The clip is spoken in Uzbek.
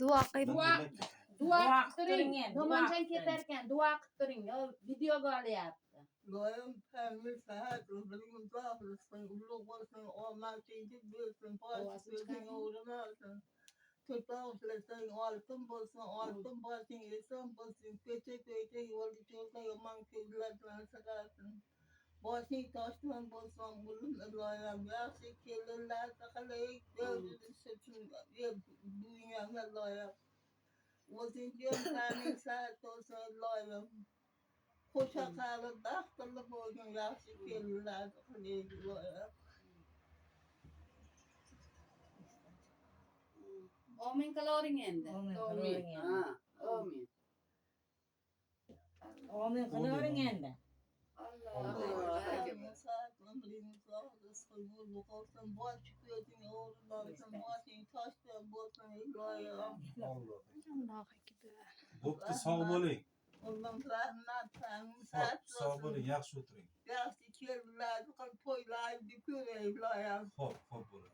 Duo qilib. Duo qilib turing. No'monjon ketarkan duo qilib turing. Videoga olyapti. Loyam pembe saat bilim zafırsın, uluk olsun, olmaz şeydi bilsin, başlasın, uğramasın. Tutağısın, altın bulsun, altın bulsun, insan bulsun, kötü kötü yolu çolta yaman köylerden sakarsın. Başın taşman bulsun, bulun loyam, yaşı kirliler, takalayık, devletin seçim, dünyada loyam. Vaziyetlerin kamin saat olsun loyam. Koşa kalı dağıtılı boyun yaşı kirliler, takalayık loyam. Omin kaloring endi. Omin. Ha, omin. Omin qilavering endi. Allah'ım saat ömrünü sağlıksın, mutluluk olsun, baş gözün uğurlansın, başın taştan bulsun, loyam. Bo'pti, sog' bo'ling. Ondan rahmat tanrım saat Sog' bo'ling, yaxshi o'tiring. yaxshi keldilar, to'ylarni ko'ray loyam. Xo'p, xo'p bo'ladi.